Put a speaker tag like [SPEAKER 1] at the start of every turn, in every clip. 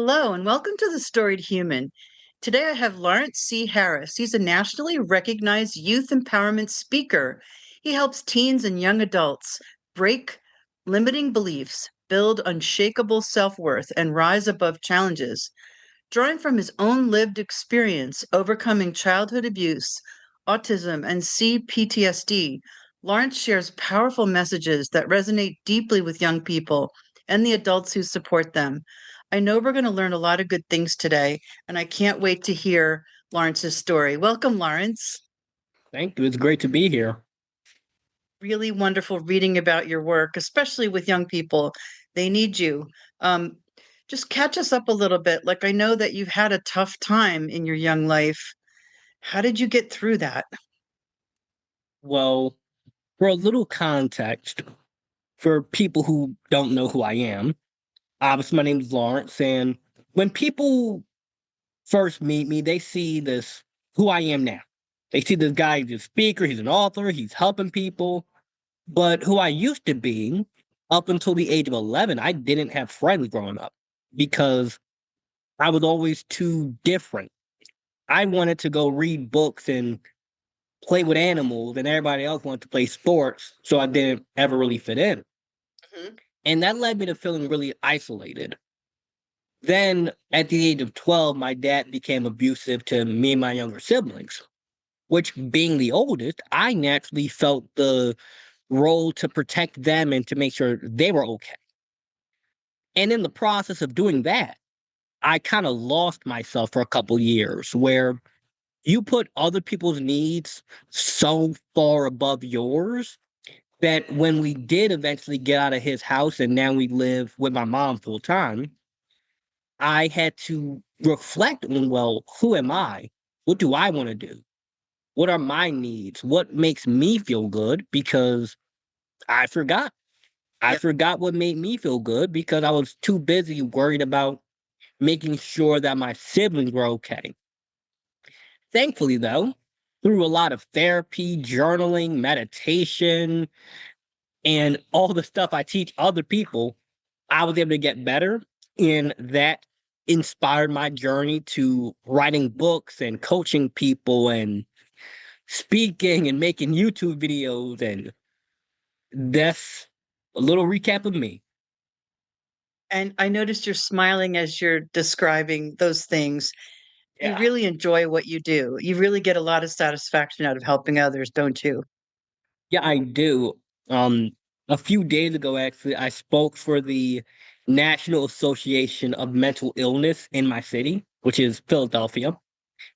[SPEAKER 1] Hello, and welcome to The Storied Human. Today I have Lawrence C. Harris. He's a nationally recognized youth empowerment speaker. He helps teens and young adults break limiting beliefs, build unshakable self worth, and rise above challenges. Drawing from his own lived experience overcoming childhood abuse, autism, and CPTSD, Lawrence shares powerful messages that resonate deeply with young people and the adults who support them. I know we're going to learn a lot of good things today, and I can't wait to hear Lawrence's story. Welcome, Lawrence.
[SPEAKER 2] Thank you. It's great to be here.
[SPEAKER 1] Really wonderful reading about your work, especially with young people. They need you. Um, just catch us up a little bit. Like, I know that you've had a tough time in your young life. How did you get through that?
[SPEAKER 2] Well, for a little context, for people who don't know who I am, obviously my name is Lawrence, and when people first meet me, they see this who I am now. They see this guy, he's a speaker, he's an author, he's helping people. But who I used to be, up until the age of 11, I didn't have friends growing up because I was always too different. I wanted to go read books and play with animals, and everybody else wanted to play sports, so I didn't ever really fit in.
[SPEAKER 1] Mhm.
[SPEAKER 2] And that led me to feeling really isolated. Then at the age of 12, my dad became abusive to me and my younger siblings, which being the oldest, I naturally felt the role to protect them and to make sure they were okay. And in the process of doing that, I kind of lost myself for a couple years where you put other people's needs so far above yours that when we did eventually get out of his house and now we live with my mom full time, I had to reflect on, well, who am I? What do I want to do? What are my needs? What makes me feel good? Because I forgot. I
[SPEAKER 1] Yep.
[SPEAKER 2] forgot what made me feel good because I was too busy worried about making sure that my siblings were okay. Thankfully, though, through a lot of therapy, journaling, meditation, and all the stuff I teach other people, I was able to get better. And that inspired my journey to writing books and coaching people and speaking and making YouTube videos. And that's a little recap of me.
[SPEAKER 1] And I noticed you're smiling as you're describing those things. You
[SPEAKER 2] Yeah.
[SPEAKER 1] really enjoy what you do. You really get a lot of satisfaction out of helping others, don't you?
[SPEAKER 2] Yeah, I do. Um, a few days ago, actually, I spoke for the National Association of Mental Illness in my city, which is Philadelphia.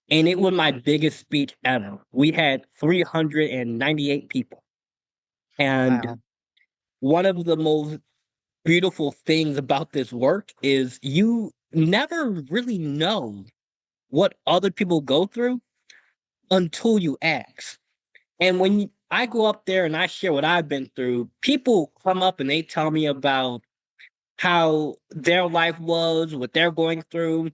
[SPEAKER 2] And it was my biggest speech ever. We had 398 people. And
[SPEAKER 1] Wow.
[SPEAKER 2] one of the most beautiful things about this work is you never really know what other people go through until you ask. And I go up there and I share what I've been through, people come up and they tell me about how their life was, what they're going through.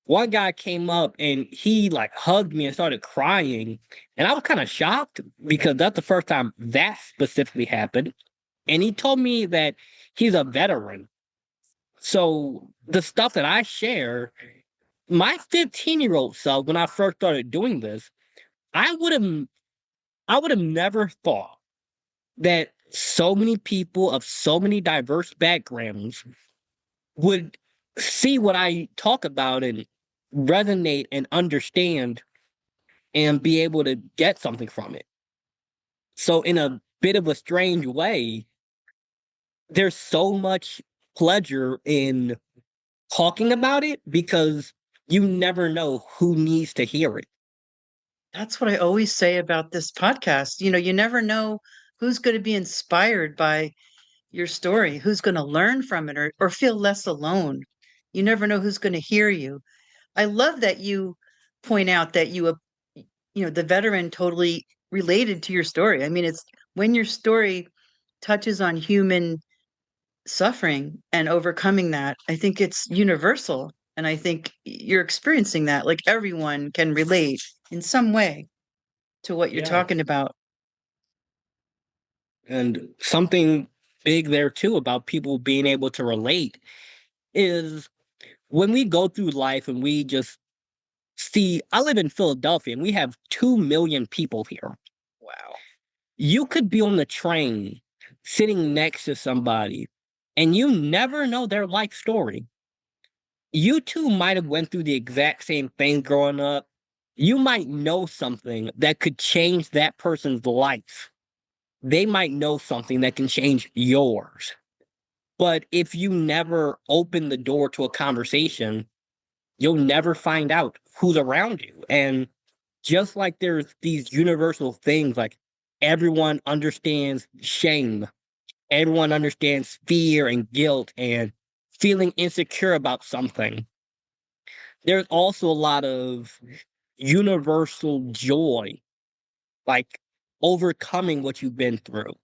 [SPEAKER 2] One guy came up and he like hugged me and started crying. And I was kind of shocked because that's the first time that specifically happened. And he told me that he's a veteran. So the stuff that I share, my 15-year-old self, when I first started doing this, I would have I would have never thought that so many people of so many diverse backgrounds would see what I talk about and resonate and understand and be able to get something from it. So, in a bit of a strange way, there's so much pleasure in talking about it because you never know who needs to hear it.
[SPEAKER 1] That's what I always say about this podcast. You never know who's going to be inspired by your story, who's going to learn from it or feel less alone. You never know who's going to hear you. I love that you point out that the veteran totally related to your story. I mean, it's when your story touches on human suffering and overcoming that, I think it's universal. And I think you're experiencing that. Like everyone can relate in some way to what you're
[SPEAKER 2] Yeah.
[SPEAKER 1] talking about.
[SPEAKER 2] And something big there too about people being able to relate is when we go through life and we just see, I live in Philadelphia and we have 2 million people here.
[SPEAKER 1] Wow.
[SPEAKER 2] You could be on the train sitting next to somebody and you never know their life story. You two might have went through the exact same thing growing up. You might know something that could change that person's life. They might know something that can change yours. But if you never open the door to a conversation, you'll never find out who's around you. And just like there's these universal things like everyone understands shame, everyone understands fear and guilt and feeling insecure about something. There's also a lot of universal joy, like overcoming what you've been through,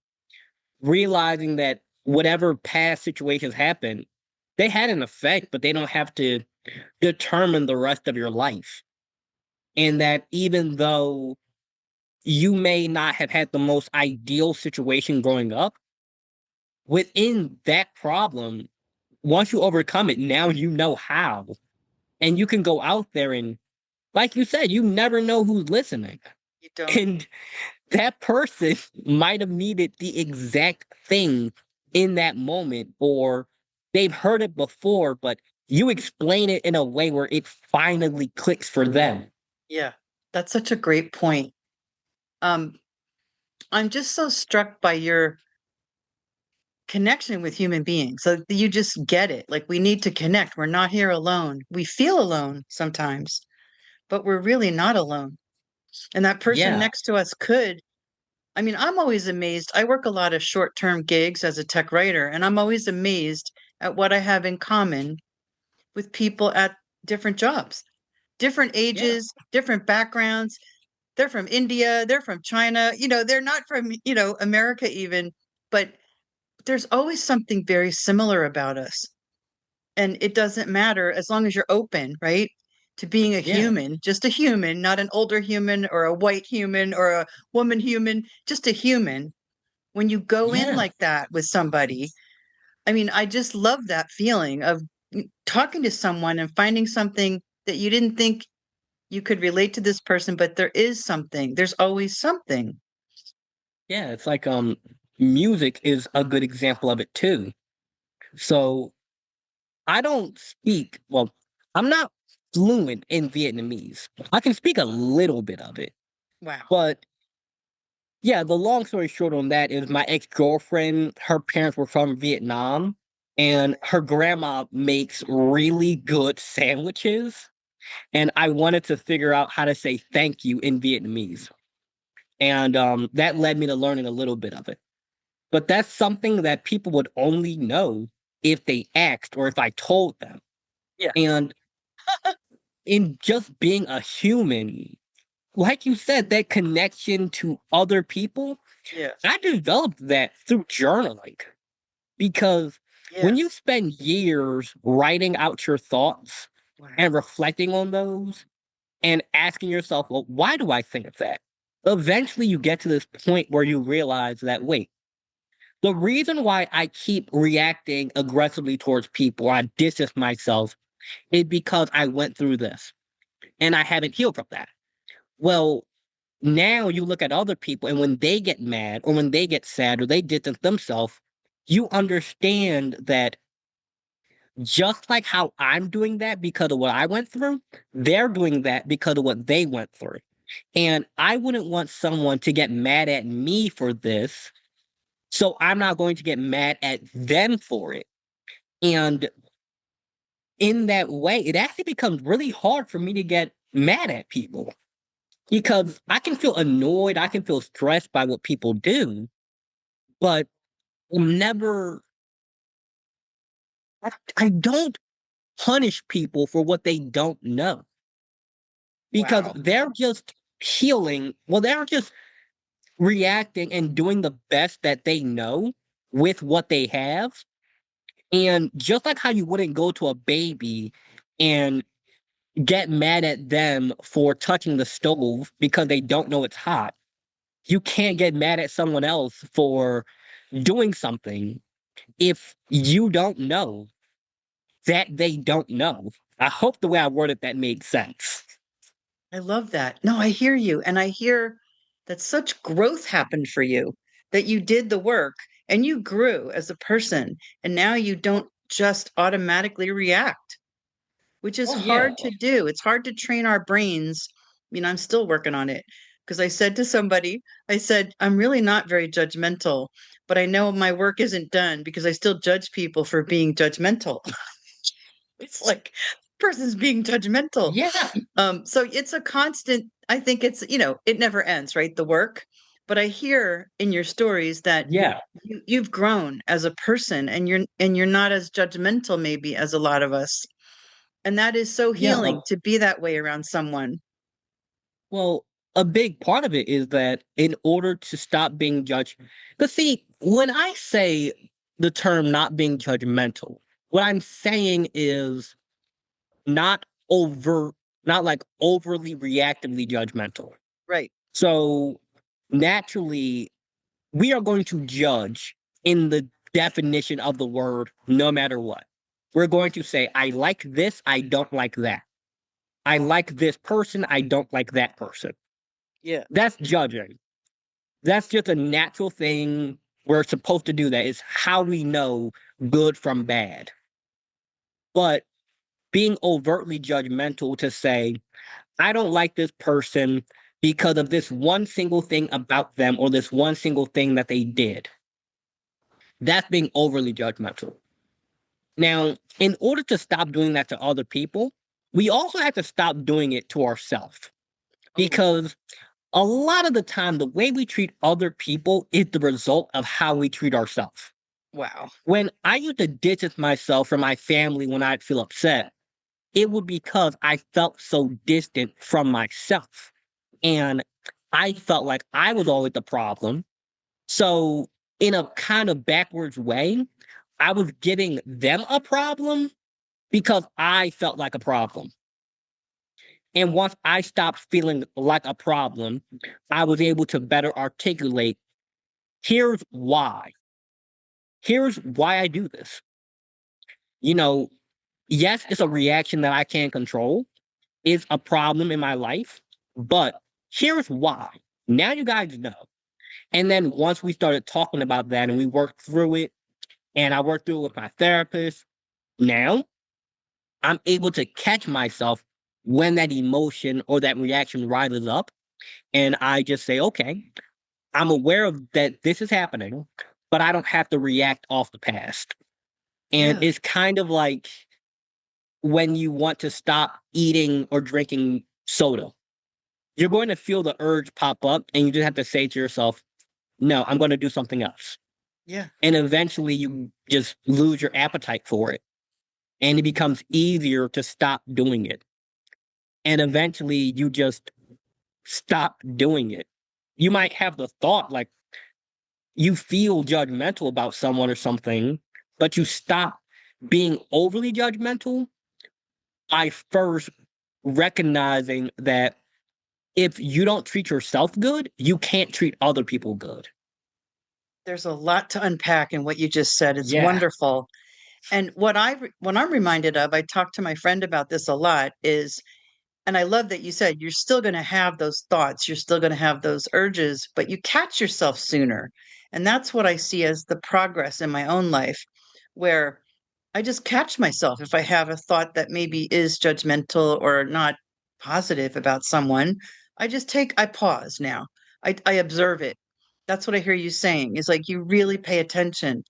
[SPEAKER 2] realizing that whatever past situations happen, they had an effect, but they don't have to determine the rest of your life. And that even though you may not have had the most ideal situation growing up, within that problem, once you overcome it, now you know how. And you can go out there and, like you said, you never know who's listening.
[SPEAKER 1] You don't.
[SPEAKER 2] And that person might have needed the exact thing in that moment, or they've heard it before, but you explain it in a way where it finally clicks for them.
[SPEAKER 1] Yeah. That's such a great point. Um, I'm just so struck by your connection with human beings. So you just get it. Like we need to connect. We're not here alone. We feel alone sometimes, but we're really not alone. And that person
[SPEAKER 2] Yeah,
[SPEAKER 1] next to us could. I mean, I'm always amazed. I work a lot of short-term gigs as a tech writer, and I'm always amazed at what I have in common with people at different jobs, different
[SPEAKER 2] yeah,
[SPEAKER 1] ages, different backgrounds. They're from India, they're from China, they're not from, America even, but there's always something very similar about us. And it doesn't matter as long as you're open, right? To being a
[SPEAKER 2] yeah,
[SPEAKER 1] human, just a human, not an older human or a white human or a woman human, just a human. When you go in
[SPEAKER 2] yeah,
[SPEAKER 1] like that with somebody, I mean, I just love that feeling of talking to someone and finding something that you didn't think you could relate to this person, but there is something. There's always something.
[SPEAKER 2] yeah. It's like music is a good example of it too. So I don't speak, well, I'm not fluent in Vietnamese. I can speak a little bit of it.
[SPEAKER 1] Wow.
[SPEAKER 2] But yeah, the long story short on that is my ex-girlfriend, her parents were from Vietnam, and her grandma makes really good sandwiches. And I wanted to figure out how to say thank you in Vietnamese. And that led me to learning a little bit of it. But that's something that people would only know if they asked or if I told them.
[SPEAKER 1] Yeah.
[SPEAKER 2] And in just being a human, like you said, that connection to other people,
[SPEAKER 1] Yes.
[SPEAKER 2] I developed that through journaling because when you
[SPEAKER 1] Yes.
[SPEAKER 2] spend years writing out your thoughts
[SPEAKER 1] Wow.
[SPEAKER 2] and reflecting on those and asking yourself, well, why do I think that? Eventually, you get to this point where you realize that, wait, the reason why I keep reacting aggressively towards people, or I distance myself, is because I went through this and I haven't healed from that. Well, now you look at other people, and when they get mad or when they get sad or they distance themselves, you understand that just like how I'm doing that because of what I went through, they're doing that because of what they went through. And I wouldn't want someone to get mad at me for this. So I'm not going to get mad at them for it. And in that way, it actually becomes really hard for me to get mad at people because I can feel annoyed, I can feel stressed by what people do, but I'm never, I don't punish people for what they don't know because
[SPEAKER 1] Wow.
[SPEAKER 2] they're just healing. Well, they're just reacting and doing the best that they know with what they have. And just like how you wouldn't go to a baby and get mad at them for touching the stove because they don't know it's hot, you can't get mad at someone else for doing something if you don't know. that they don't know. I hope the way I worded that made sense.
[SPEAKER 1] I love that. No, I hear you. And I hear that such growth happened for you, that you did the work and you grew as a person. And now you don't just automatically react, which is
[SPEAKER 2] Oh yeah.
[SPEAKER 1] hard to do. It's hard to train our brains. I'm still working on it because I said to somebody, I said, I'm really not very judgmental, but I know my work isn't done because I still judge people for being judgmental. It's like person's being judgmental.
[SPEAKER 2] Yeah.
[SPEAKER 1] So it's a constant, I think it never ends, right? The work. But I hear in your stories that
[SPEAKER 2] Yeah.
[SPEAKER 1] you've grown as a person and you're not as judgmental maybe as a lot of us. And that is so
[SPEAKER 2] Yeah.
[SPEAKER 1] healing to be that way around someone.
[SPEAKER 2] Well, a big part of it is that in order to stop being judged, because see, when I say the term not being judgmental, what I'm saying is not over, not like overly reactively judgmental.
[SPEAKER 1] Right.
[SPEAKER 2] So naturally, we are going to judge in the definition of the word no matter what. We're going to say, I like this, I don't like that. I like this person, I don't like that person.
[SPEAKER 1] Yeah.
[SPEAKER 2] That's judging. That's just a natural thing. We're supposed to do that. It's how we know good from bad. But being overtly judgmental to say, I don't like this person because of this one single thing about them or this one single thing that they did, that's being overly judgmental. Now, in order to stop doing that to other people, we also have to stop doing it to ourselves
[SPEAKER 1] Oh,
[SPEAKER 2] because a lot of the time, the way we treat other people is the result of how we treat ourselves.
[SPEAKER 1] wow.
[SPEAKER 2] When I used to distance myself from my family when I'd feel upset, it was because I felt so distant from myself. And I felt like I was always the problem. So, in a kind of backwards way, I was giving them a problem because I felt like a problem. And once I stopped feeling like a problem, I was able to better articulate here's why. Here's why I do this. You know, yes, it's a reaction that I can't control, it's a problem in my life, but here's why. Now you guys know. And then once we started talking about that and we worked through it, and I worked through it with my therapist, now I'm able to catch myself when that emotion or that reaction rises up. And I just say, okay, I'm aware of that this is happening, but I don't have to react off the past. And
[SPEAKER 1] Yeah.
[SPEAKER 2] it's kind of like when you want to stop eating or drinking soda. You're going to feel the urge pop up, and you just have to say to yourself, no, I'm going to do something else.
[SPEAKER 1] Yeah.
[SPEAKER 2] And eventually you just lose your appetite for it. And it becomes easier to stop doing it. And eventually you just stop doing it. You might have the thought like you feel judgmental about someone or something, but you stop being overly judgmental by first recognizing that if you don't treat yourself good, you can't treat other people good.
[SPEAKER 1] There's a lot to unpack in what you just said. It's
[SPEAKER 2] Yeah.
[SPEAKER 1] wonderful. And what I'm reminded of, I talk to my friend about this a lot, is and I love that you said you're still going to have those thoughts, you're still going to have those urges, but you catch yourself sooner. And that's what I see as the progress in my own life, where I just catch myself if I have a thought that maybe is judgmental or not positive about someone. I pause now. I observe it. That's what I hear you saying is like you really pay attention.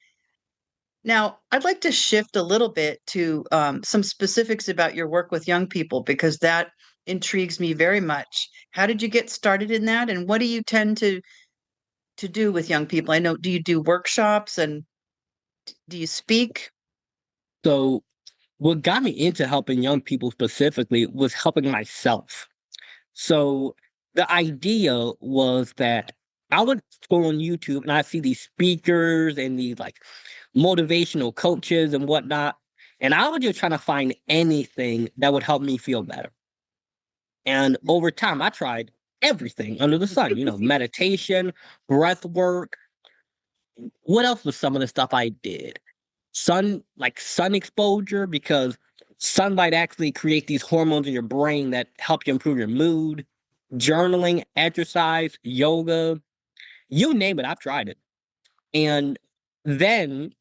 [SPEAKER 1] Now, I'd like to shift a little bit to some specifics about your work with young people because that intrigues me very much. How did you get started in that, and what do you tend to do with young people? I know, do you do workshops and do you speak?
[SPEAKER 2] So what got me into helping young people specifically was helping myself. So the idea was that I would go on YouTube and I see these speakers and these like motivational coaches and whatnot. And I was just trying to find anything that would help me feel better. And over time, I tried everything under the sun, meditation, breath work. What else was some of the stuff I did? sun exposure, because sunlight actually creates these hormones in your brain that help you improve your mood. Journaling, exercise, yoga, you name it, I've tried it. And then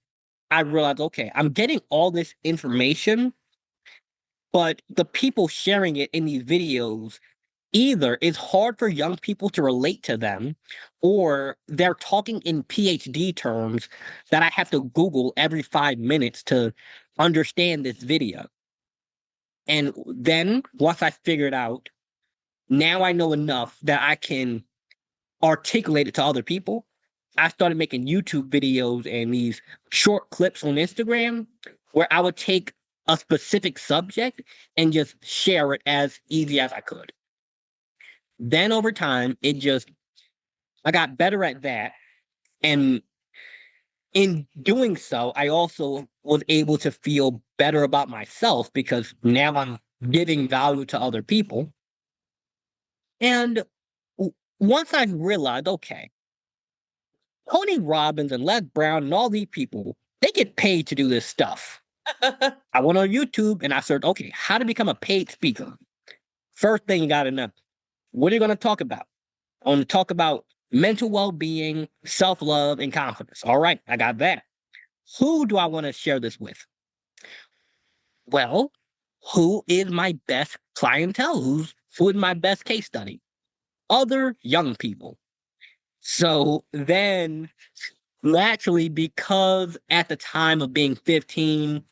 [SPEAKER 2] I realized, okay, I'm getting all this information, but the people sharing it in these videos, either it's hard for young people to relate to them, or they're talking in PhD terms that I have to Google every 5 minutes to understand this video. And then once I figured out, now I know enough that I can articulate it to other people. I started making YouTube videos and these short clips on Instagram where I would take a specific subject and just share it as easy as I could. Then over time, I got better at that. And in doing so, I also was able to feel better about myself because now I'm giving value to other people. And once I realized, okay, Tony Robbins and Les Brown and all these people, they get paid to do this stuff. I went on YouTube and I searched, okay, how to become a paid speaker. First thing you got to know, what are you going to talk about? I want to talk about mental well being, self love, and confidence. All right, I got that. Who do I want to share this with? Well, who is my best clientele? Who is my best case study? Other young people. So then, naturally, because at the time of being 15,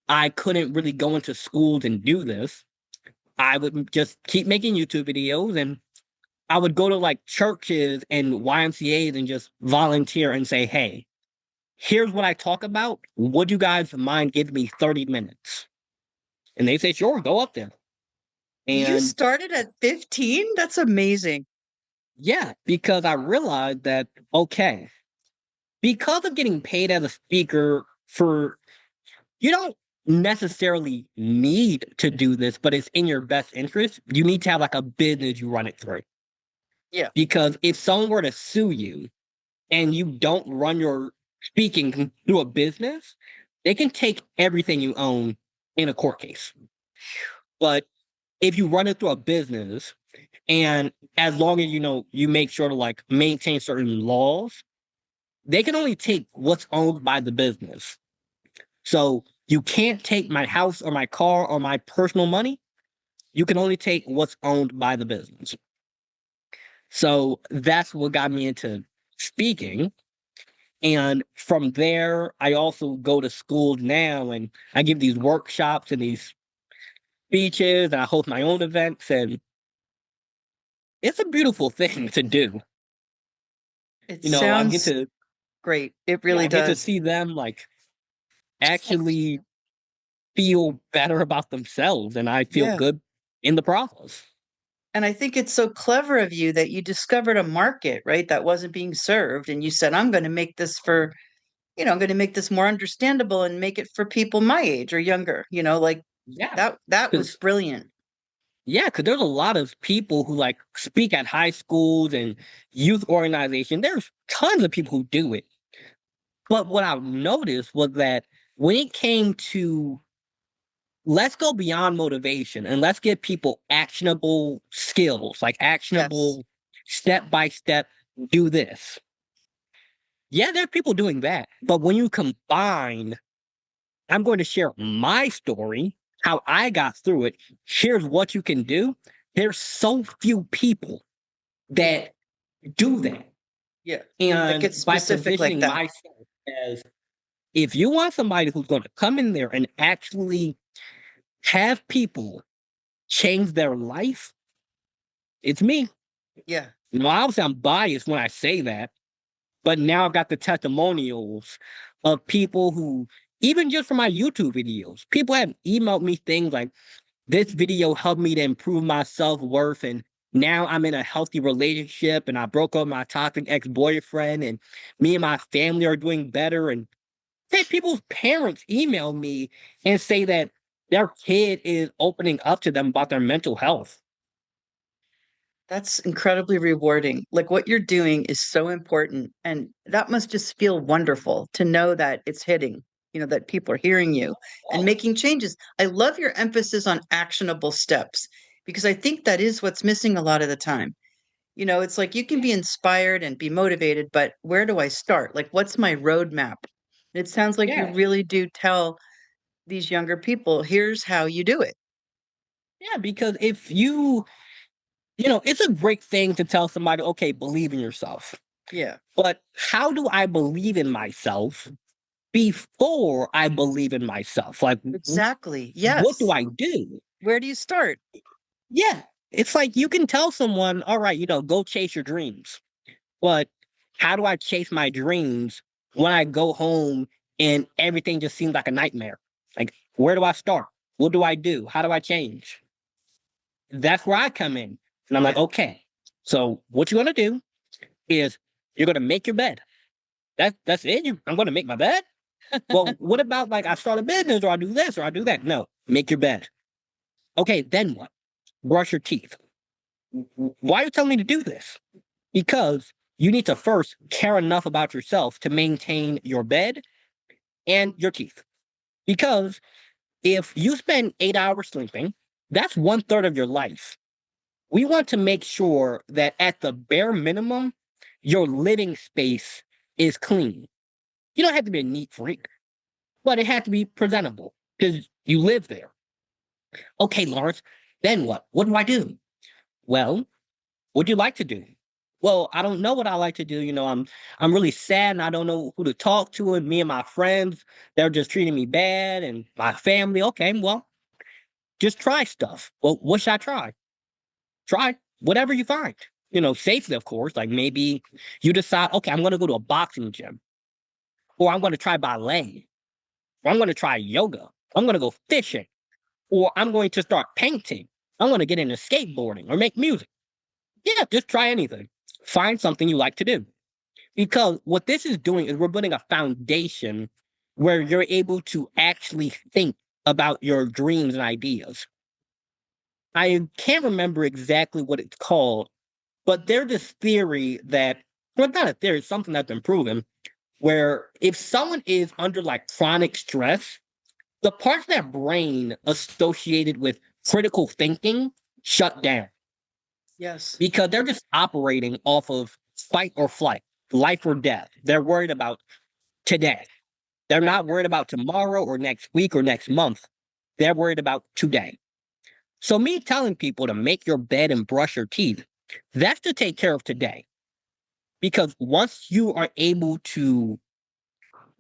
[SPEAKER 2] I couldn't really go into schools and do this, I would just keep making YouTube videos and I would go to like churches and YMCA's and just volunteer and say, hey, here's what I talk about. Would you guys mind giving me 30 minutes? And they say, sure, go up there.
[SPEAKER 1] You
[SPEAKER 2] And
[SPEAKER 1] started at 15? That's amazing.
[SPEAKER 2] yeah, because I realized that, okay, because of getting paid as a speaker for, you don't necessarily need to do this, but it's in your best interest. You need to have like a business you run it through.
[SPEAKER 1] Yeah.
[SPEAKER 2] Because if someone were to sue you and you don't run your speaking through a business, they can take everything you own in a court case. But if you run it through a business, and as long as you make sure to like maintain certain laws, they can only take what's owned by the business. So you can't take my house or my car or my personal money. You can only take what's owned by the business. So that's what got me into speaking. And from there, I also go to school now and I give these workshops and these speeches and I host my own events. And it's a beautiful thing to do.
[SPEAKER 1] It
[SPEAKER 2] I get
[SPEAKER 1] sounds
[SPEAKER 2] to,
[SPEAKER 1] great. It
[SPEAKER 2] yeah,
[SPEAKER 1] really
[SPEAKER 2] I get to
[SPEAKER 1] does.
[SPEAKER 2] see them like actually feel better about themselves and I feel
[SPEAKER 1] Yeah.
[SPEAKER 2] good in the process.
[SPEAKER 1] And I think it's so clever of you that you discovered a market, right, that wasn't being served. And you said, I'm going to make this I'm going to make this more understandable and make it for people my age or younger, like
[SPEAKER 2] Yeah.
[SPEAKER 1] that was
[SPEAKER 2] Because
[SPEAKER 1] brilliant.
[SPEAKER 2] yeah, because there's a lot of people who like speak at high schools and youth organization. There's tons of people who do it. But what I've noticed was that when it came to let's go beyond motivation and let's give people actionable skills, like
[SPEAKER 1] Yes.
[SPEAKER 2] actionable step by step, do this. Yeah, there are people doing that. But when you combine, I'm going to share my story, how I got through it. Here's what you can do. There's so few people that do that.
[SPEAKER 1] Yeah. That
[SPEAKER 2] And
[SPEAKER 1] gets
[SPEAKER 2] by
[SPEAKER 1] specific like
[SPEAKER 2] positioning
[SPEAKER 1] that.
[SPEAKER 2] myself as if you want somebody who's going to come in there and actually have people change their life, it's me.
[SPEAKER 1] Yeah.
[SPEAKER 2] Obviously, I'm biased when I say that, but now I've got the testimonials of people who, even just from my YouTube videos, people have emailed me things like, this video helped me to improve my self worth. And now I'm in a healthy relationship and I broke up with my toxic ex boyfriend and me and my family are doing better. And say people's parents email me and say that their kid is opening up to them about their mental health.
[SPEAKER 1] That's incredibly rewarding. Like what you're doing is so important. And that must just feel wonderful to know that it's hitting, that people are hearing you and making changes. I love your emphasis on actionable steps because I think that is what's missing a lot of the time. It's like you can be inspired and be motivated, but where do I start? Like, what's my roadmap? It sounds like you
[SPEAKER 2] Yeah.
[SPEAKER 1] really do tell these younger people, here's how you do it.
[SPEAKER 2] Yeah, because if it's a great thing to tell somebody, okay, believe in yourself.
[SPEAKER 1] Yeah,
[SPEAKER 2] But how do I believe in myself before I believe in myself? Like,
[SPEAKER 1] exactly.
[SPEAKER 2] what do
[SPEAKER 1] Yes.
[SPEAKER 2] I do?
[SPEAKER 1] Where do you start?
[SPEAKER 2] Yeah. It's like you can tell someone, all right, go chase your dreams. But how do I chase my dreams when I go home and everything just seems like a nightmare? Like, where do I start? What do I do? How do I change? That's where I come in. And I'm like,
[SPEAKER 1] Yeah.
[SPEAKER 2] okay, so what you're gonna do is you're gonna make your bed. That's it. I'm gonna make my bed. Well, what about like I start a business or I do this or I do that? No, make your bed. Okay, then what? Brush your teeth. Why are you telling me to do this? Because you need to first care enough about yourself to maintain your bed and your teeth. Because if you spend 8 hours sleeping, that's one third of your life. We want to make sure that at the bare minimum, your living space is clean. You don't have to be a neat freak, but it has to be presentable because you live there. Okay, Lawrence, then what? What do I do? Well, what do you like to do? Well, I don't know what I like to do. I'm really sad and I don't know who to talk to. And me and my friends, they're just treating me bad and my family. Okay, well, just try stuff. Well, what should I try? Try whatever you find. Safely, of course. Like maybe you decide, okay, I'm gonna go to a boxing gym, or I'm gonna try ballet, or I'm gonna try yoga. I'm gonna go fishing, or I'm going to start painting. I'm gonna get into skateboarding or make music. Yeah, just try anything. Find something you like to do. Because what this is doing is we're building a foundation where you're able to actually think about your dreams and ideas. I can't remember exactly what it's called, but there's this theory that, well, not a theory, it's something that's been proven, where if someone is under like chronic stress, the parts of their brain associated with critical thinking shut down
[SPEAKER 1] Yes.
[SPEAKER 2] because they're just operating off of fight or flight, life or death. They're worried about today. They're not worried about tomorrow or next week or next month. They're worried about today. So, me telling people to make your bed and brush your teeth, that's to take care of today. Because once you are able to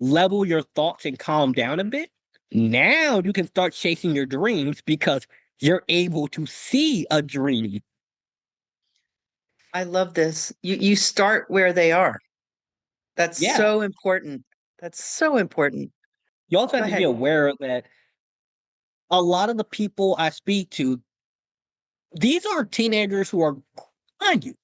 [SPEAKER 2] level your thoughts and calm down a bit, now you can start chasing your dreams because you're able to see a dream.
[SPEAKER 1] I love this. You start where they are. That's
[SPEAKER 2] Yeah.
[SPEAKER 1] so important. That's so important.
[SPEAKER 2] You also
[SPEAKER 1] Go
[SPEAKER 2] have to be
[SPEAKER 1] ahead.
[SPEAKER 2] aware that a lot of the people I speak to, these are teenagers who are, mind you,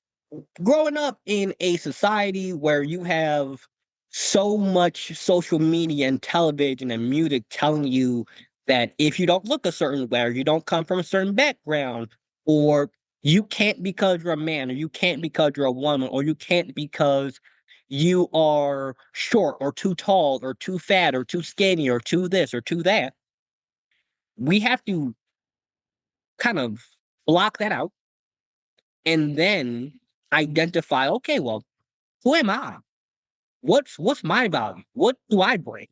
[SPEAKER 2] growing up in a society where you have so much social media and television and music telling you that if you don't look a certain way or you don't come from a certain background or you can't because you're a man or you can't because you're a woman or you can't because you are short or too tall or too fat or too skinny or too this or too that, we have to kind of block that out and then identify, okay, well, who am I? What's my value? What do I bring?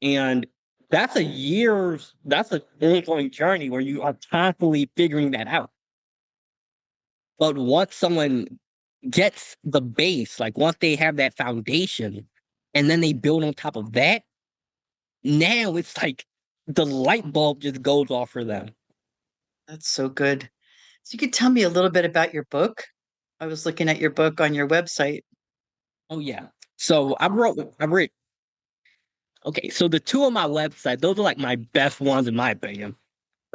[SPEAKER 2] And that's an ongoing journey where you are constantly figuring that out. But once someone gets the base, like once they have that foundation and then they build on top of that, now it's like the light bulb just goes off for them.
[SPEAKER 1] That's so good. So you could tell me a little bit about your book. I was looking at your book on your website.
[SPEAKER 2] Oh yeah. So I wrote okay, so the two on my website, those are like my best ones in my opinion.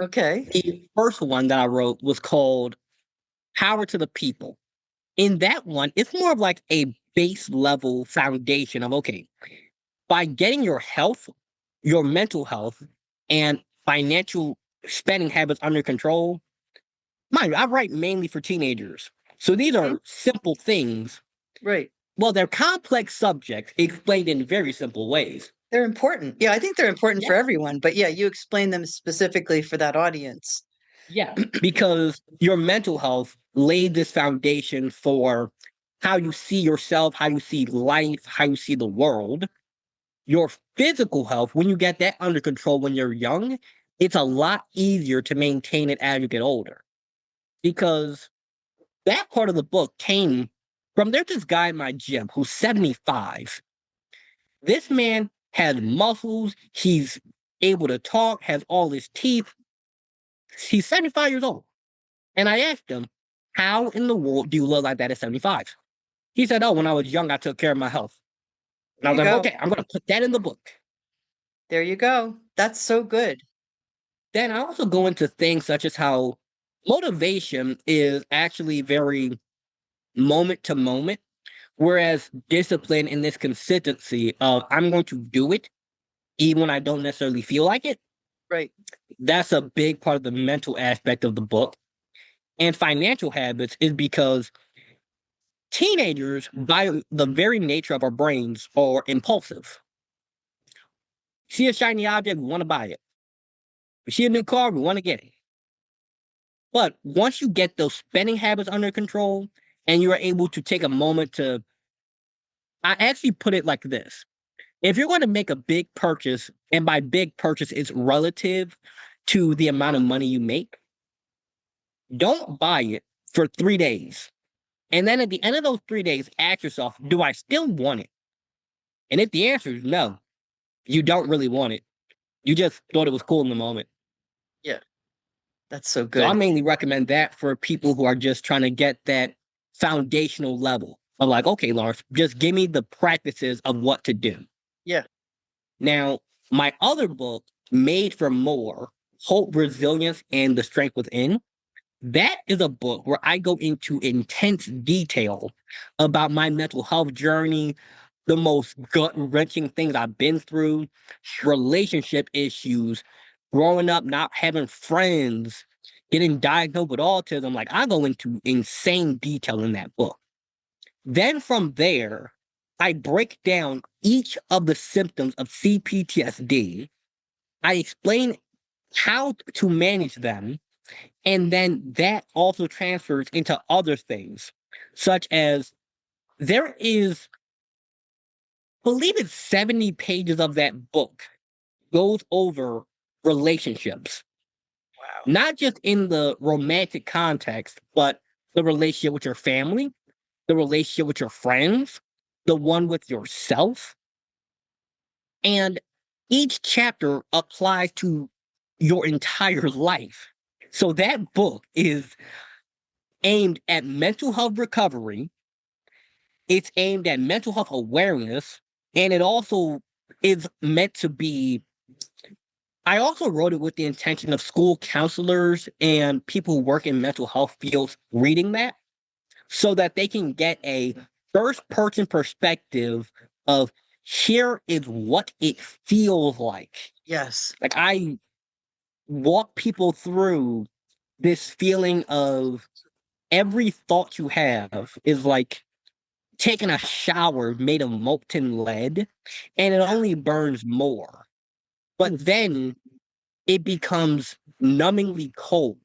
[SPEAKER 1] Okay.
[SPEAKER 2] The first one that I wrote was called Power to the People. In that one, it's more of like a base level foundation of okay, by getting your health, your mental health, and financial spending habits under control. Mind you, I write mainly for teenagers. So these
[SPEAKER 1] Mhm.
[SPEAKER 2] are simple things.
[SPEAKER 1] Right.
[SPEAKER 2] Well, they're complex subjects explained in very simple ways.
[SPEAKER 1] They're important. Yeah, I think they're important for
[SPEAKER 2] Yeah.
[SPEAKER 1] everyone, but yeah, you explain them specifically for that audience.
[SPEAKER 2] Yeah, because your mental health laid this foundation for how you see yourself, how you see life, how you see the world. Your physical health, when you get that under control when you're young, it's a lot easier to maintain it as you get older. Because that part of the book came from there's this guy in my gym who's 75. This man has muscles, he's able to talk, has all his teeth. He's 75 years old. And I asked him, how in the world do you look like that at 75? He said, oh, when I was young, I took care of my health. And
[SPEAKER 1] There
[SPEAKER 2] I
[SPEAKER 1] you
[SPEAKER 2] was like,
[SPEAKER 1] go.
[SPEAKER 2] okay, I'm going to put that in the book.
[SPEAKER 1] There you go. That's so good.
[SPEAKER 2] Then I also go into things such as how motivation is actually very moment to moment, whereas discipline and this consistency of I'm going to do it even when I don't necessarily feel like it,
[SPEAKER 1] Right.
[SPEAKER 2] that's a big part of the mental aspect of the book. And financial habits is because teenagers, by the very nature of our brains, are impulsive. See a shiny object, we want to buy it. We see a new car, we want to get it. But once you get those spending habits under control and you are able to take a moment to, I actually put it like this. If you're going to make a big purchase, and by big purchase, it's relative to the amount of money you make, don't buy it for 3 days. And then at the end of those 3 days, ask yourself, do I still want it? And if the answer is no, you don't really want it. You just thought it was cool in the moment.
[SPEAKER 1] Yeah, that's so
[SPEAKER 2] So I
[SPEAKER 1] good.
[SPEAKER 2] mainly recommend that for people who are just trying to get that foundational level of like, okay, Lawrence, just give me the practices of what to do.
[SPEAKER 1] Yeah.
[SPEAKER 2] Now, my other book, Made for More, Hope, Resilience, and the Strength Within, that is a book where I go into intense detail about my mental health journey, the most gut wrenching things I've been through, relationship issues, growing up, not having friends, getting diagnosed with autism. Like, I go into insane detail in that book. Then from there, I break down each of the symptoms of CPTSD. I explain how to manage them. And then that also transfers into other things, such as there is, I believe it's 70 pages of that book goes over relationships,
[SPEAKER 1] Wow.
[SPEAKER 2] not just in the romantic context, but the relationship with your family, the relationship with your friends, the one with yourself. And each chapter applies to your entire life. So that book is aimed at mental health recovery, it's aimed at mental health awareness, and it also is meant to be. I also wrote it with the intention of school counselors and people who work in mental health fields reading that so that they can get a first person perspective of here is what it feels like.
[SPEAKER 1] Yes.
[SPEAKER 2] Like I walk people through this feeling of every thought you have is like taking a shower made of molten lead and it only burns more. But then it becomes numbingly cold,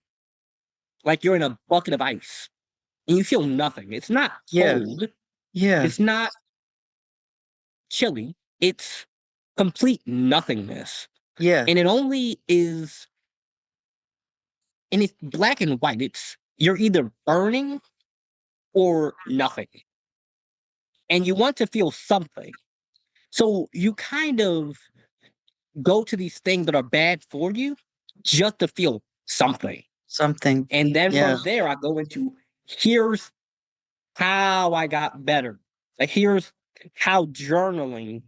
[SPEAKER 2] like you're in a bucket of ice and you feel nothing. It's not
[SPEAKER 1] Yeah.
[SPEAKER 2] cold,
[SPEAKER 1] Yeah.
[SPEAKER 2] it's not chilly, it's complete nothingness.
[SPEAKER 1] Yeah.
[SPEAKER 2] And it only is, and it's black and white. It's you're either burning or nothing. And you want to feel something. So you kind of go to these things that are bad for you just to feel something.
[SPEAKER 1] Something.
[SPEAKER 2] And then
[SPEAKER 1] Yeah.
[SPEAKER 2] from there, I go into here's how I got better. Like, here's how journaling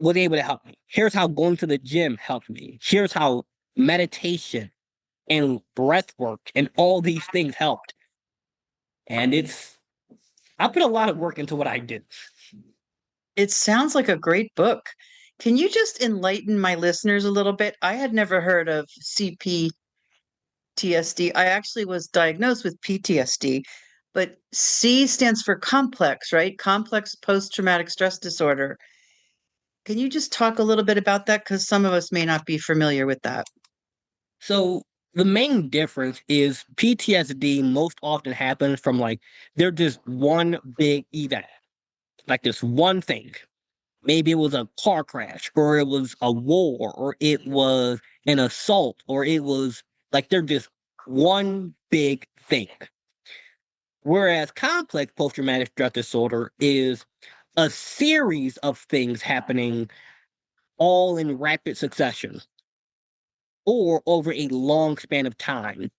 [SPEAKER 2] was able to help me. Here's how going to the gym helped me. Here's how meditation and breath work and all these things helped. And I put a lot of work into what I did.
[SPEAKER 1] It sounds like a great book. Can you just enlighten my listeners a little bit? I had never heard of CPTSD. I actually was diagnosed with PTSD, but C stands for complex, right? Complex post traumatic stress disorder. Can you just talk a little bit about that? Because some of us may not be familiar with that.
[SPEAKER 2] So the main difference is PTSD most often happens from like there's just one big event, like this one thing. Maybe it was a car crash, or it was a war, or it was an assault, or it was like they're just one big thing. Whereas complex post traumatic stress disorder is a series of things happening all in rapid succession or over a long span of time.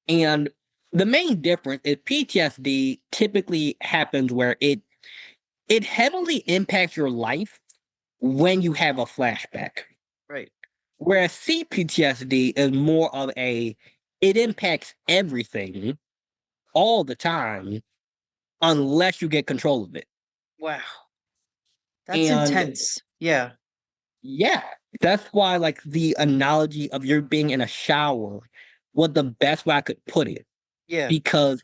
[SPEAKER 2] And the main difference is PTSD typically happens where it heavily impacts your life when you have a flashback.
[SPEAKER 1] Right.
[SPEAKER 2] Whereas CPTSD is more of a it impacts everything all the time unless you get control of it.
[SPEAKER 1] Wow. That's
[SPEAKER 2] And
[SPEAKER 1] intense. Yeah.
[SPEAKER 2] yeah, that's why like the analogy of you being in a shower was the best way I could put it.
[SPEAKER 1] Yeah.
[SPEAKER 2] Because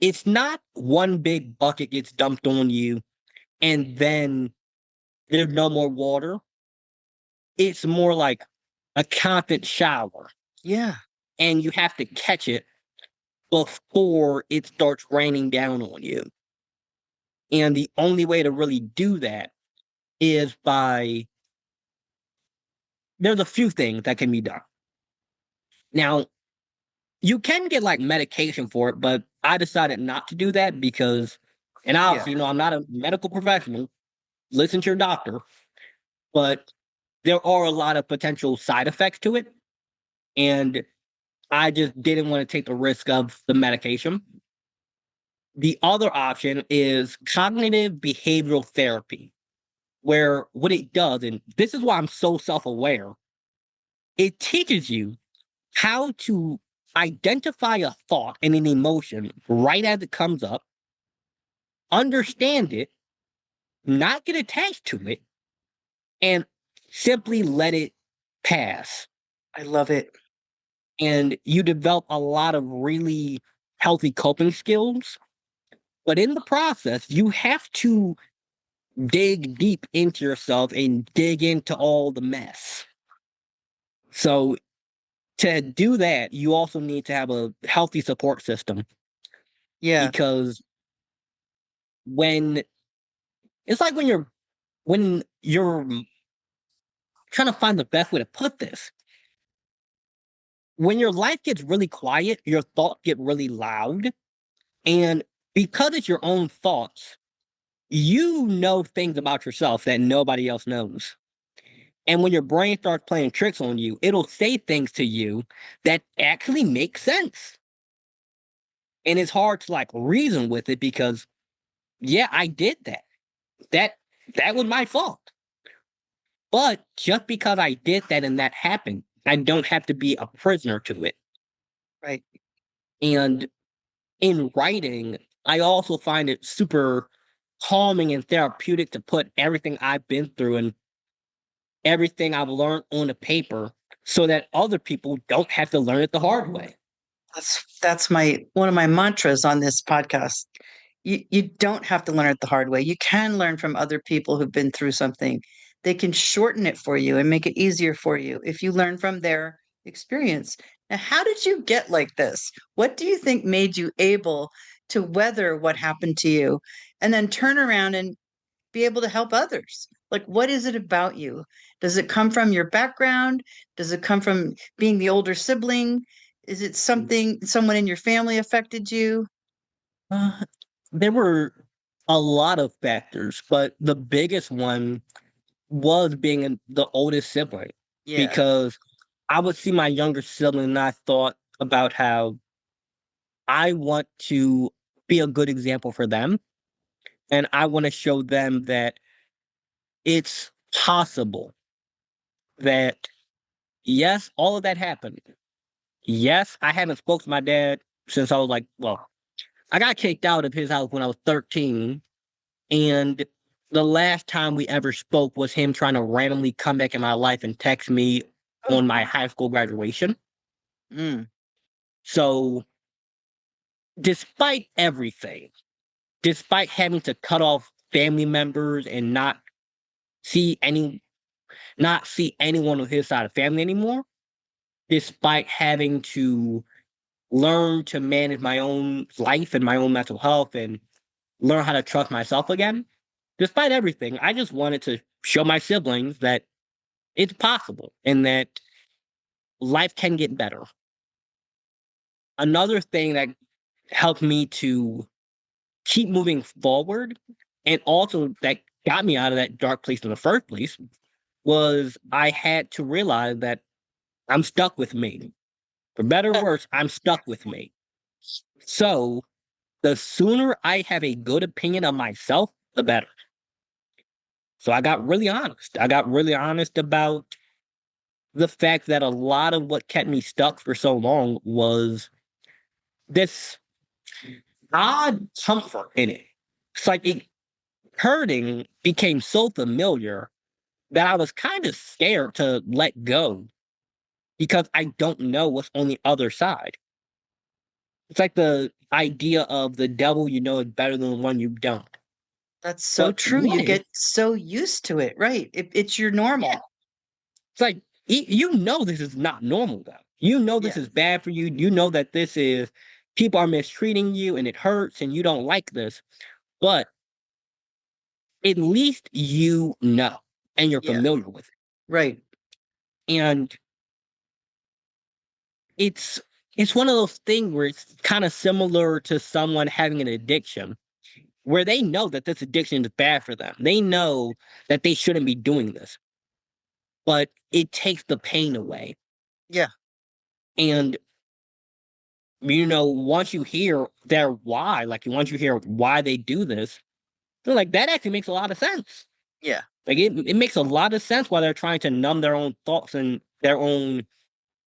[SPEAKER 2] it's not one big bucket gets dumped on you and then there's no more water. It's more like a constant shower
[SPEAKER 1] Yeah.
[SPEAKER 2] and you have to catch it before it starts raining down on you. And the only way to really do that is by there's a few things that can be done. Now, you can get like medication for it, but I decided not to do that because, and
[SPEAKER 1] Yeah.
[SPEAKER 2] obviously, I'm not a medical professional. Listen to your doctor, but there are a lot of potential side effects to it. And I just didn't want to take the risk of the medication. The other option is cognitive behavioral therapy, where what it does, and this is why I'm so self aware, it teaches you how to identify a thought and an emotion right as it comes up, understand it, not get attached to it, and simply let it pass.
[SPEAKER 1] I love it.
[SPEAKER 2] And you develop a lot of really healthy coping skills. But in the process, you have to dig deep into yourself and dig into all the mess. So to do that, you also need to have a healthy support system
[SPEAKER 1] Yeah.
[SPEAKER 2] because when it's like when you're trying to find the best way to put this, when your life gets really quiet, your thoughts get really loud. And because it's your own thoughts, you know things about yourself that nobody else knows. And when your brain starts playing tricks on you, it'll say things to you that actually make sense. And it's hard to like reason with it because yeah, I did that. That that was my fault. But just because I did that and that happened, I don't have to be a prisoner to it.
[SPEAKER 1] Right.
[SPEAKER 2] And in writing, I also find it super calming and therapeutic to put everything I've been through and everything I've learned on the paper so that other people don't have to learn it the hard way.
[SPEAKER 1] That's my one of my mantras on this podcast. You don't have to learn it the hard way. You can learn from other people who've been through something. They can shorten it for you and make it easier for you if you learn from their experience. Now, how did you get like this? What do you think made you able to weather what happened to you and then turn around and be able to help others? Like, what is it about you? Does it come from your background? Does it come from being the older sibling? Is it something, someone in your family affected you?
[SPEAKER 2] Uh, there were a lot of factors, but the biggest one was being the oldest sibling
[SPEAKER 1] Yeah.
[SPEAKER 2] because I would see my younger sibling and I thought about how I want to be a good example for them. And I want to show them that it's possible that, yes, all of that happened. Yes, I haven't spoke to my dad since I was like, well, I got kicked out of his house when I was 13. And the last time we ever spoke was him trying to randomly come back in my life and text me
[SPEAKER 1] Oh.
[SPEAKER 2] on my high school graduation.
[SPEAKER 1] Mm.
[SPEAKER 2] So, despite everything, despite having to cut off family members and not see any not see anyone on his side of family anymore, despite having to learn to manage my own life and my own mental health and learn how to trust myself again. Despite everything, I just wanted to show my siblings that it's possible and that life can get better. Another thing that helped me to keep moving forward and also that got me out of that dark place in the first place was I had to realize that I'm stuck with me. For better or worse, I'm stuck with me. So the sooner I have a good opinion of myself, the better. So I got really honest. I got really honest about the fact that a lot of what kept me stuck for so long was this odd comfort in it. It's like hurting became so familiar that I was kind of scared to let go because I don't know what's on the other side. It's like the idea of the devil you know is better than the one you don't.
[SPEAKER 1] That's so
[SPEAKER 2] But
[SPEAKER 1] true.
[SPEAKER 2] what
[SPEAKER 1] You
[SPEAKER 2] if,
[SPEAKER 1] get so used to it, right? It's your
[SPEAKER 2] yeah,
[SPEAKER 1] normal.
[SPEAKER 2] it's like you know this is not normal though. You know this
[SPEAKER 1] Yeah,
[SPEAKER 2] is bad for you. You know that this is people are mistreating you and it hurts and you don't like this. But at least you know and you're
[SPEAKER 1] yeah,
[SPEAKER 2] familiar with
[SPEAKER 1] right.
[SPEAKER 2] it. And it's it's one of those things where it's kind of similar to someone having an addiction where they know that this addiction is bad for them. They know that they shouldn't be doing this, but it takes the pain away.
[SPEAKER 1] Yeah,
[SPEAKER 2] And once you hear their why, like once you hear why they do this, they're like, that actually makes a lot of sense.
[SPEAKER 1] yeah,
[SPEAKER 2] Like it makes a lot of sense why they're trying to numb their own thoughts and their own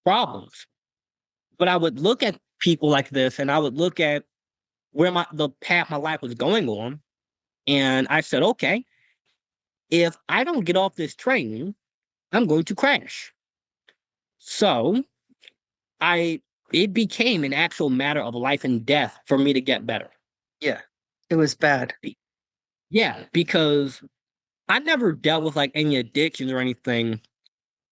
[SPEAKER 2] problems. But I would look at people like this and I would look at where the path my life was going on. And I said, okay, if I don't get off this train, I'm going to crash. So I it became an actual matter of life and death for me to get better.
[SPEAKER 1] yeah. It was bad.
[SPEAKER 2] Yeah, because I never dealt with like any addictions or anything,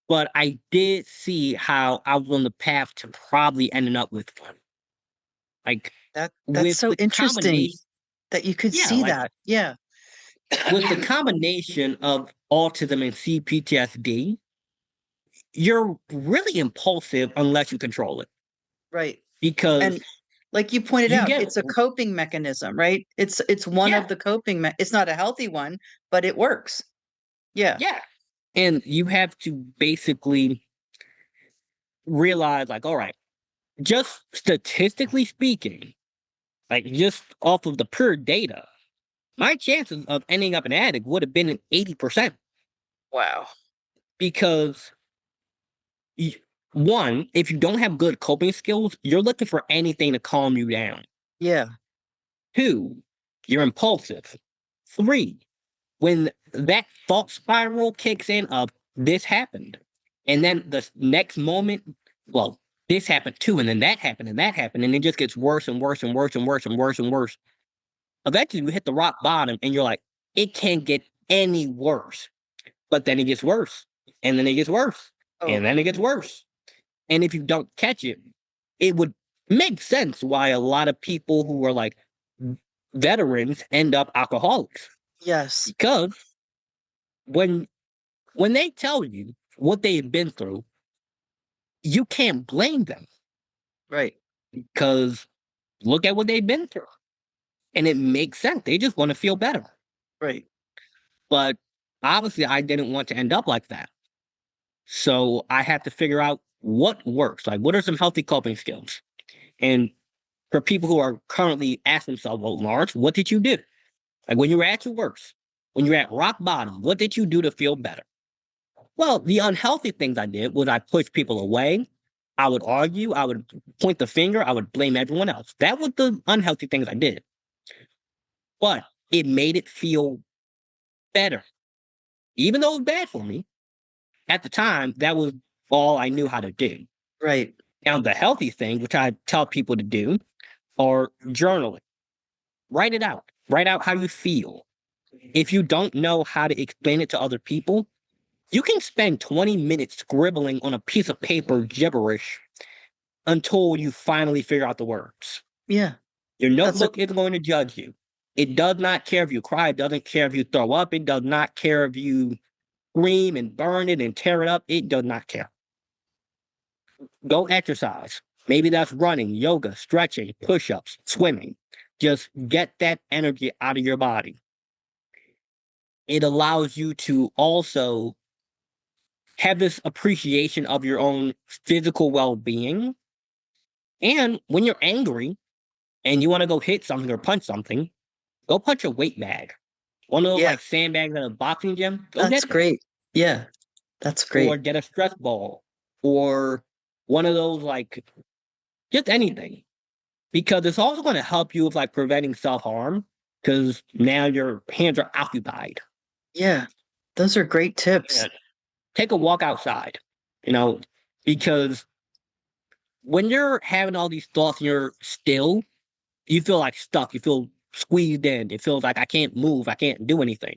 [SPEAKER 2] but I did see how I was on the path to probably ending up with one. Like
[SPEAKER 1] That's
[SPEAKER 2] with
[SPEAKER 1] so
[SPEAKER 2] the
[SPEAKER 1] interesting
[SPEAKER 2] combination,
[SPEAKER 1] that you could
[SPEAKER 2] yeah,
[SPEAKER 1] see
[SPEAKER 2] like
[SPEAKER 1] that. Yeah.
[SPEAKER 2] with the combination of autism and CPTSD, you're really impulsive unless you control it.
[SPEAKER 1] Right.
[SPEAKER 2] Because
[SPEAKER 1] And like you pointed
[SPEAKER 2] you
[SPEAKER 1] out,
[SPEAKER 2] get
[SPEAKER 1] it's a coping mechanism, right? It's one
[SPEAKER 2] yeah,
[SPEAKER 1] of the it's not a healthy one, but it works. Yeah.
[SPEAKER 2] yeah. And you have to basically realize, like, all right, just statistically speaking, like just off of the pure data, my chances of ending up an addict would have been an 80%
[SPEAKER 1] Wow.
[SPEAKER 2] because y- one, if you don't have good coping skills, you're looking for anything to calm you down.
[SPEAKER 1] Yeah.
[SPEAKER 2] Two, you're impulsive. Three, when that thought spiral kicks in of this happened, and then the next moment, well, this happened too, and then that happened, and that happened, and it just gets worse and worse and worse and worse and worse and worse. Eventually, you hit the rock bottom, and you're like, it can't get any worse. But then it gets worse, and then it gets worse, and
[SPEAKER 1] Oh,
[SPEAKER 2] then it gets worse. And if you don't catch it, it would make sense why a lot of people who are like veterans end up alcoholics
[SPEAKER 1] yes.
[SPEAKER 2] because when when they tell you what they've been through, you can't blame them
[SPEAKER 1] Right.
[SPEAKER 2] because look at what they've been through. And it makes sense. They just want to feel better.
[SPEAKER 1] Right.
[SPEAKER 2] But obviously, I didn't want to end up like that. So I had to figure out what works. Like, what are some healthy coping skills? And for people who are currently asking themselves, well, Lawrence, what did you do? Like, when you were at your worst, when you're at rock bottom, what did you do to feel better? Well, the unhealthy things I did was I pushed people away. I would argue. I would point the finger. I would blame everyone else. That was the unhealthy things I did. But it made it feel better. Even though it was bad for me, at the time, that was all I knew how to do.
[SPEAKER 1] Right.
[SPEAKER 2] Now, the healthy thing, which I tell people to do, are journaling. Write it out. Write out how you feel. if you don't know how to explain it to other people, you can spend 20 minutes scribbling on a piece of paper gibberish until you finally figure out the words.
[SPEAKER 1] Yeah.
[SPEAKER 2] Your
[SPEAKER 1] That's a
[SPEAKER 2] notebook is going to judge you. It does not care if you cry. It doesn't care if you throw up. It does not care if you scream and burn it and tear it up. It does not care. Go exercise. Maybe that's running, yoga, stretching, push ups, swimming. Just get that energy out of your body. It allows you to also have this appreciation of your own physical well being. And when you're angry and you want to go hit something or punch something, go punch a weight bag. One of those
[SPEAKER 1] yeah,
[SPEAKER 2] like sandbags at a boxing gym, go
[SPEAKER 1] that's
[SPEAKER 2] get that.
[SPEAKER 1] great. Yeah, that's
[SPEAKER 2] Or
[SPEAKER 1] great.
[SPEAKER 2] get a stress ball. Or one of those like just anything. Because it's also going to help you with like preventing self-harm because now your hands are occupied.
[SPEAKER 1] Yeah. Those are great tips.
[SPEAKER 2] And take a walk outside, you know, because when you're having all these thoughts and you're still, you feel like stuck, you feel squeezed in, it feels like I can't move, I can't do anything.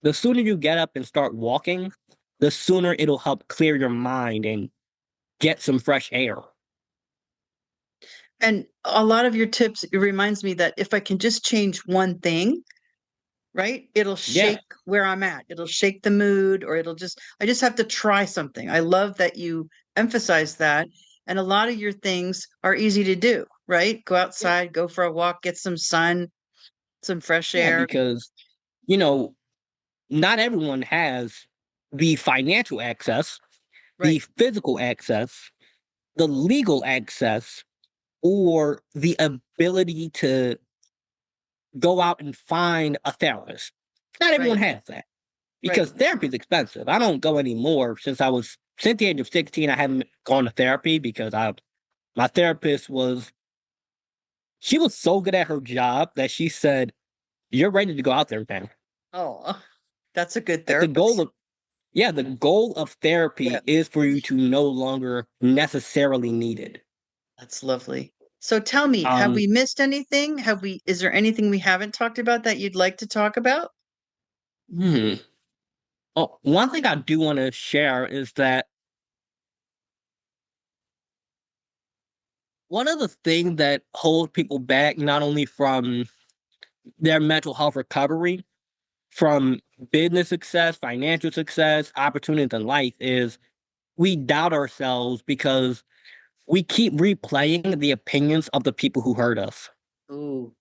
[SPEAKER 2] The sooner you get up and start walking, the sooner it'll help clear your mind and get some fresh air.
[SPEAKER 1] And a lot of your tips, it reminds me that if I can just change one thing, right? It'll
[SPEAKER 2] Yeah,
[SPEAKER 1] shake where I'm at. It'll shake the mood, or I just have to try something. I love that you emphasize that. And a lot of your things are easy to do, right? Go
[SPEAKER 2] yeah,
[SPEAKER 1] outside, go for a walk, get some sun, some fresh
[SPEAKER 2] yeah,
[SPEAKER 1] air.
[SPEAKER 2] because, you know, not everyone has the financial access, the
[SPEAKER 1] Right,
[SPEAKER 2] physical access, the legal access, or the ability to go out and find a therapist. Not everyone
[SPEAKER 1] right,
[SPEAKER 2] has that
[SPEAKER 1] right.
[SPEAKER 2] because therapy is expensive. I don't go anymore since the age of 16. I haven't gone to therapy because my therapist she was so good at her job that she said, "You're ready to go out there, man."
[SPEAKER 1] Oh, that's a good
[SPEAKER 2] Like the goal
[SPEAKER 1] therapist.
[SPEAKER 2] of Yeah, the goal of
[SPEAKER 1] Yeah,
[SPEAKER 2] therapy is for you to no longer necessarily need it.
[SPEAKER 1] that's lovely. So tell me, have
[SPEAKER 2] Um,
[SPEAKER 1] we missed anything? Is there anything we haven't talked about that you'd like to talk about?
[SPEAKER 2] hmm. Oh, one thing I do want to share is that one of the things that holds people back, not only from their mental health recovery, from business success, financial success, opportunities in life, is we doubt ourselves because we keep replaying the opinions of the people who hurt us.
[SPEAKER 1] Ooh,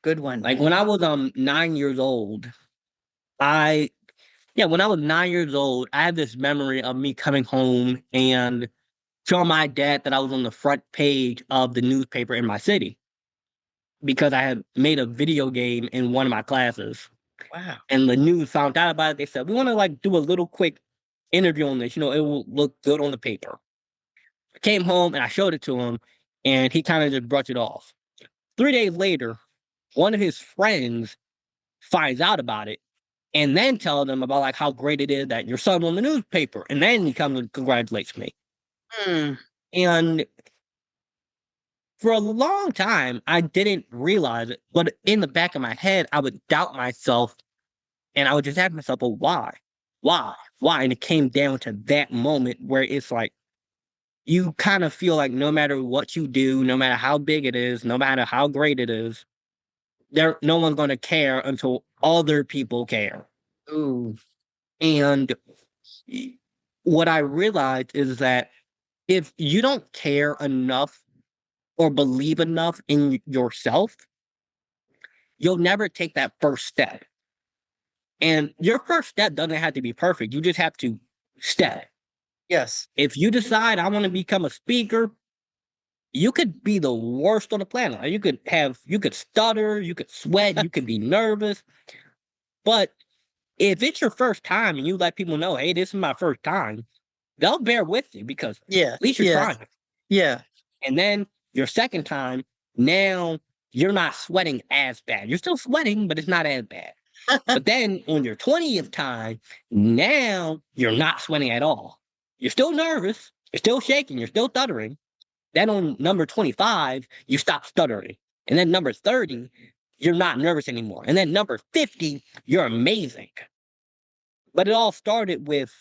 [SPEAKER 1] good one.
[SPEAKER 2] Like when I was 9 years old, I when I was 9 years old, I have this memory of me coming home and showing my dad that I was on the front page of the newspaper in my city because I had made a video game in one of my classes.
[SPEAKER 1] Wow.
[SPEAKER 2] And the news found out about it. They said, we want to like do a little quick interview on this. It will look good on the paper. I came home and I showed it to him, and he kind of just brushed it off. 3 days later, one of his friends finds out about it and then tell them about like how great it is that your son on the newspaper. And then he comes and congratulates me.
[SPEAKER 1] Hmm.
[SPEAKER 2] And for a long time, I didn't realize it, but in the back of my head, I would doubt myself and I would just ask myself, well, why? Why? Why? And it came down to that moment where it's like you kind of feel like no matter what you do, no matter how big it is, no matter how great it is, no one's gonna care until other people care.
[SPEAKER 1] Ooh.
[SPEAKER 2] And what I realized is that if you don't care enough or believe enough in yourself, you'll never take that first step. And your first step doesn't have to be perfect. You just have to step.
[SPEAKER 1] Yes.
[SPEAKER 2] If you decide I want to become a speaker, you could be the worst on the planet. Like, you could stutter, you could sweat, you could be nervous. But if it's your first time and you let people know, hey, this is my first time, they'll bear with you because
[SPEAKER 1] Yeah.
[SPEAKER 2] at least you're
[SPEAKER 1] Yeah.
[SPEAKER 2] trying.
[SPEAKER 1] Yeah.
[SPEAKER 2] And then your second time, now you're not sweating as bad. You're still sweating, but it's not as bad. But then on your 20th time, now you're not sweating at all. You're still nervous, you're still shaking, you're still stuttering. Then on number 25, you stop stuttering. And then number 30, you're not nervous anymore. And then number 50, you're amazing. But it all started with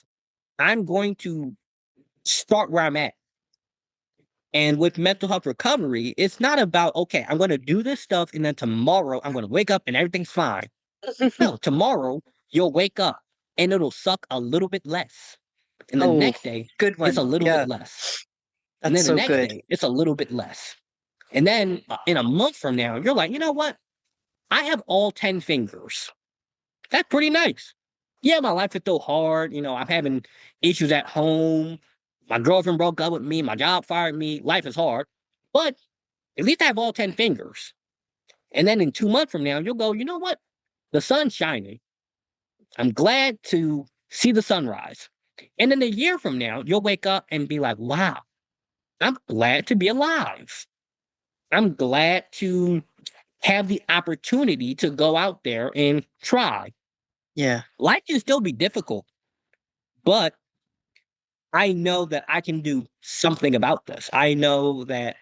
[SPEAKER 2] I'm going to start where I'm at. And with mental health recovery, it's not about, okay, I'm going to do this stuff and then tomorrow I'm going to wake up and everything's fine. No, tomorrow you'll wake up and it'll suck a little bit less. And the
[SPEAKER 1] Oh,
[SPEAKER 2] next day,
[SPEAKER 1] good
[SPEAKER 2] it's a
[SPEAKER 1] one.
[SPEAKER 2] little bit
[SPEAKER 1] Yeah,
[SPEAKER 2] less. And
[SPEAKER 1] that's
[SPEAKER 2] then the
[SPEAKER 1] so
[SPEAKER 2] next
[SPEAKER 1] good.
[SPEAKER 2] day, it's a little bit less. And then in a month from now, you're like, you know what? I have all 10 fingers. That's pretty nice. Yeah, my life is still hard. I'm having issues at home. My girlfriend broke up with me. My job fired me. Life is hard. But at least I have all 10 fingers. And then in 2 months from now, you'll go, you know what? The sun's shining. I'm glad to see the sunrise. And then a year from now, you'll wake up and be like, wow, I'm glad to be alive. I'm glad to have the opportunity to go out there and try.
[SPEAKER 1] Yeah,
[SPEAKER 2] Life can still be difficult, but I know that I can do something about this. I know that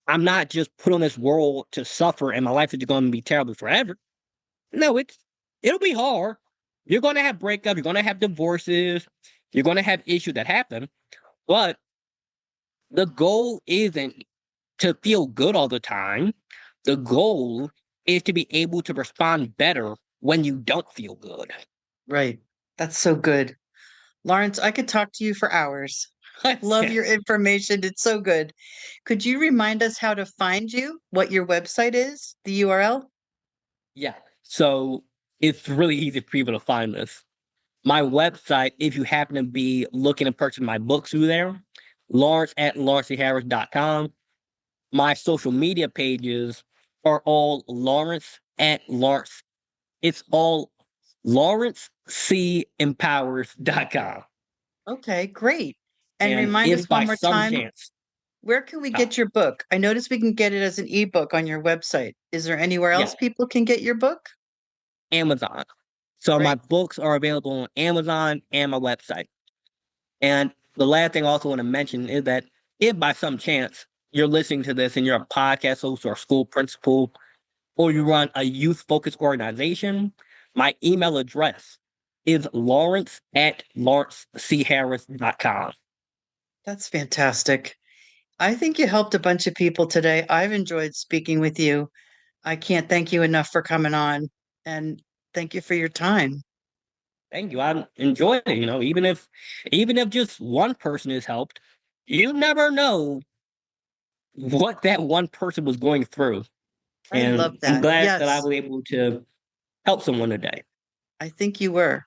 [SPEAKER 2] I'm not just put on this world to suffer and my life is going to be terrible forever. No, it'll be hard. You're going to have breakups, you're going to have divorces, you're going to have issues that happen, but the goal isn't to feel good all the time. The goal is to be able to respond better when you don't feel good.
[SPEAKER 1] right. That's so good. Lawrence, I could talk to you for hours. I love your
[SPEAKER 2] Yes.
[SPEAKER 1] information. It's so good. Could you remind us how to find you, what your website is, the URL?
[SPEAKER 2] Yeah. So it's really easy for people to find this. My website, if you happen to be looking to purchase my books through there, Lawrence at lawrenceharris.com. My social media pages are all Lawrence at Lawrence. It's all lawrencempowers.com.
[SPEAKER 1] Okay, great. And
[SPEAKER 2] And
[SPEAKER 1] remind us
[SPEAKER 2] if
[SPEAKER 1] one
[SPEAKER 2] by
[SPEAKER 1] more
[SPEAKER 2] some
[SPEAKER 1] time,
[SPEAKER 2] chance,
[SPEAKER 1] where can we
[SPEAKER 2] uh,
[SPEAKER 1] get your book? I noticed we can get it as an ebook on your website. Is there anywhere
[SPEAKER 2] yeah,
[SPEAKER 1] else people can get your book?
[SPEAKER 2] Amazon. So my
[SPEAKER 1] Great.
[SPEAKER 2] books are available on Amazon and my website. And the last thing I also want to mention is that if by some chance you're listening to this and you're a podcast host or a school principal, or you run a youth focused organization, my email address is Lawrence at lawrencecharris.com.
[SPEAKER 1] That's fantastic. I think you helped a bunch of people today. I've enjoyed speaking with you. I can't thank you enough for coming on, and thank you for your time.
[SPEAKER 2] Thank you. I enjoyed it. Even if just one person is helped, you never know what that one person was going through.
[SPEAKER 1] I love
[SPEAKER 2] And I'm
[SPEAKER 1] that.
[SPEAKER 2] glad that I
[SPEAKER 1] Yes,
[SPEAKER 2] was able to help someone today.
[SPEAKER 1] I think you were.